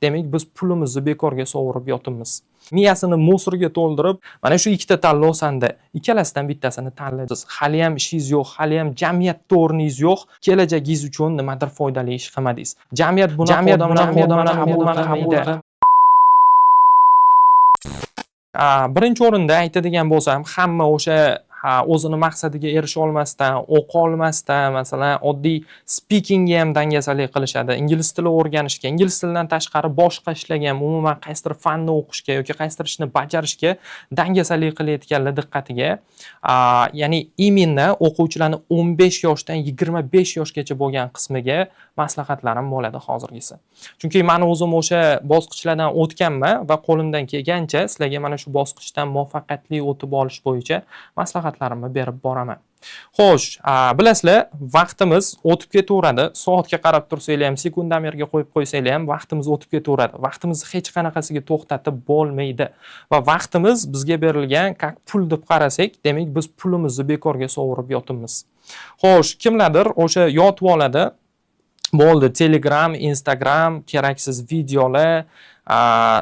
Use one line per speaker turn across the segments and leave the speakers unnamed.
demak biz pulimizni bekorga sovurib yotibmiz. Miyasini musorga to'ldirib, mana shu ikkita tanlov sanda ikkalasidan bittasini tanlaysiz. Hali ham ishingiz yo'q, hali ham jamiyatda o'rningiz yo'q, kelajagingiz uchun nimadir foydali ish qilmadingiz. Jamiyat buni qabul. Birinchi o'rinda aytadigan bo'lsam, hamma o'sha o'zini maqsadiga erisha olmasdan, o'qiy olmasdan, masalan, oddiy speakingga ham dangasalik qilishadi. Ingliz tili o'rganishga, ingliz tilidan tashqari boshqa ishlagan, umuman qaysidir fanni o'qishga yoki qaysidir ishni bajarishga dangasalik qilayotganlar diqqatiga, ya'ni imенно o'quvchilarni 15 yoshdan 25 yoshgacha bo'lgan qismiga maslahatlarim bo'ladi hozirgisi. Chunki men o'zim o'sha bosqichlardan o'tganman va qo'limdan kelgancha sizlarga mana shu bosqichdan muvaffaqiyatli o'tib olish bo'yicha maslahatlarimni berib boraman. Xo'sh, bilasizlar, vaqtimiz o'tib ketaveradi. Soatga qarab tursanglar ham, sekundomerga qo'yib qo'ysanglar ham vaqtimiz o'tib ketaveradi. Vaqtimizni hech qanaqasiga to'xtatib bo'lmaydi. Va vaqtimiz bizga berilgan как pul deb qarasak, demak biz pulimizni bekorga sovurib yotibmiz. Xo'sh, kimlardir o'sha yotib oladi. Bo'ldi, Telegram, Instagram, keraksiz videolar,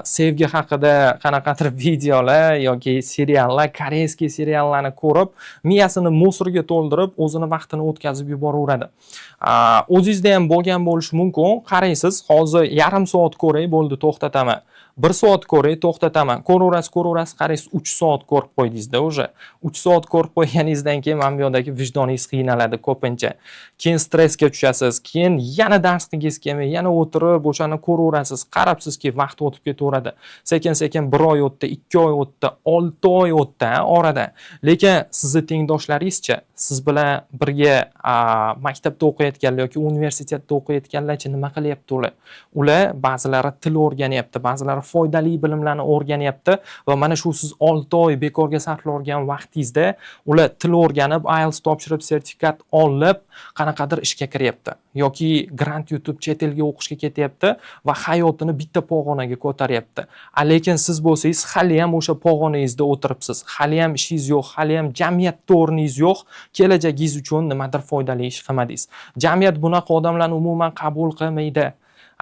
sevgi haqida qanaqadir videolar yoki seriallar, koreyskiy seriallarni ko'rib, miyasini musorga to'ldirib, o'zini vaqtini o'tkazib yuboraveradi. O'zingizda ham bo'lgan bo'lishi mumkin. Qaraysiz, hozir yarim soat ko'ray, bo'ldi, to'xtataman. 1 soat ko'ray, to'xtataman. Ko'raverasiz, qaraysiz, 3 soat ko'rib qo'ydingizda o'sha. 3 soat ko'rib qo'yganingizdan keyin mana bu yerdagi vijdoningiz qiynaladi ko'pincha. Keyin stressga tushasiz, keyin yana dars qilgingiz kelmay, yana o'tirib o'shani ko'raverasiz, qarabsizki vaqt o'tib ketaveradi. Sekin-sekin 1 oy o'tdi, 2 oy o'tdi, 6 oy o'tdi orada. Lekin sizni tengdoshlaringizcha, siz bilan birga maktabda o'qiyotganlar yoki universitetda o'qiyotganlarcha nima qilyapti ular? Ular ba'zilari til o'rganyapti, ba'zilari foydali bilimlarni o'rganyapti va mana shu siz 6 oy bekorga sarflagan vaqtingizda ular til o'rganib, IELTS topshirib, sertifikat olib, qanaqadir ishga kiryapti yoki grant yutib chet elga o'qishga ketyapti va hayotini bitta pog'onaga ko'taryapti. Lekin siz bo'lsangiz hali ham o'sha pog'onangizda o'tiribsiz. Hali ham ishingiz yo'q, hali ham jamiyatda o'rningiz yo'q, kelajagingiz uchun nimadir foydali ish qilmadingiz. Jamiyat bunaqa odamlarni umuman qabul qilmaydi.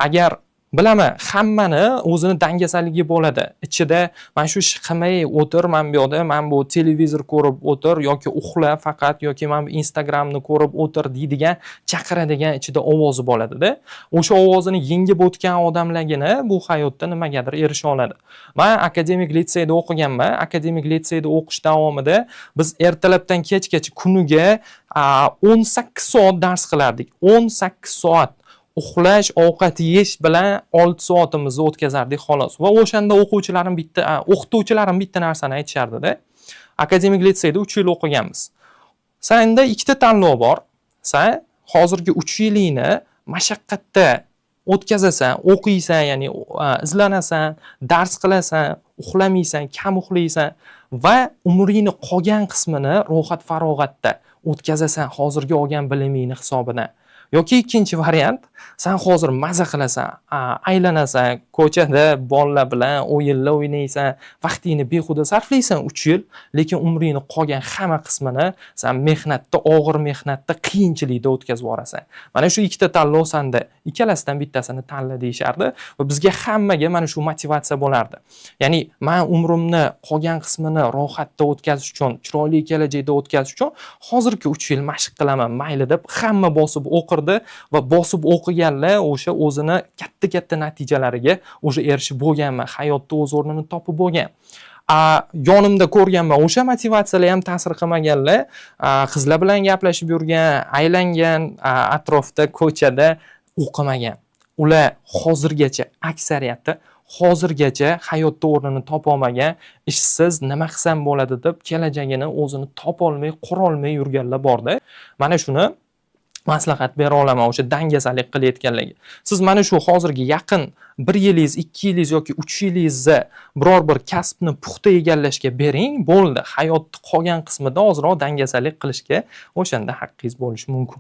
Agar bilaman, hammani o'zini dangasaligi bo'ladi. Ichida men shu ish qilmay o'tir, men bu yoqda, men bu televizor ko'rib o'tir yoki uxla faqat yoki men Instagramni ko'rib o'tir deydigan, chaqiradigan ichida ovozi bo'ladi-da. O'sha ovozini yengib o'tgan odamlargina bu hayotda nimagadir erisha oladi. Men akademik litseyda o'qiganman. Akademik litseyda o'qish davomida biz ertalabdan kechgacha kuniga 18 soat dars qilardik. 18 soat. Uxlash, ovqat yeyish bilan 6 soatimizni o'tkazardik xolos. Va o'shanda o'qituvchilarim bitta narsani aytishardi-da. Akademik litseyda 3 yil o'qiganmiz. Senda ikkita tanlov bor. Sen hozirgi 3 yilingni mashaqqatda o'tkazasan, o'qiysan, ya'ni izlanasan, dars qilasan, uxlamaysan, kam uxlaysan va umringni qolgan qismini rohat-farog'atda o'tkazasan hozirgi olgan bilimingni hisobidan. Yoki ikkinchi variant, sen hozir maza qilasan, aylanasan, ko'chada bolalar bilan o'yinlar o'ynaysan, vaqtingni behuda sarflaysan 3 yil, lekin umringni qolgan hamma qismini sen mehnatda, og'ir mehnatda, qiyinchilikda o'tkazib yuborasan. Mana shu ikkita tanlov sanda ikkalasidan bittasini tanla deyishardi va bizga hammaga mana shu motivatsiya bo'lardi. Ya'ni men umrimni qolgan qismini rohatda o'tkazish uchun, chiroyli kelajakda o'tkazish uchun hozirgi 3 yil mashq qilaman, mayli deb hamma bosib o'qirdi va bosib o'qiganlar o'sha o'zini katta natijalariga o'sha erishib bo'lganman, hayotda o'z o'rnini topib bo'lgan. Yonimda ko'rganman, o'sha motivatsiyalar ham ta'sir qilmaganlar, qizlar bilan gaplashib yurgan, aylangan, atrofda, ko'chada o'qimagan. Ular hozirgacha aksariyati hayotda o'rnini topolmagan, ishsiz, nima qilsam bo'ladi deb kelajagini o'zini topolmay, qurolmay yurganlar borda. Mana shuni maslahat bera olaman o'sha dangasalik qilayotganlarga. Siz mana shu hozirgi yaqin 1 yilingiz, 2 yilingiz yoki 3 yilingizni biror bir kasbni puxta egallashga bering, bo'ldi. Hayotning qolgan qismida ozroq dangasalik qilishga o'shanda haqqingiz bo'lishi mumkin.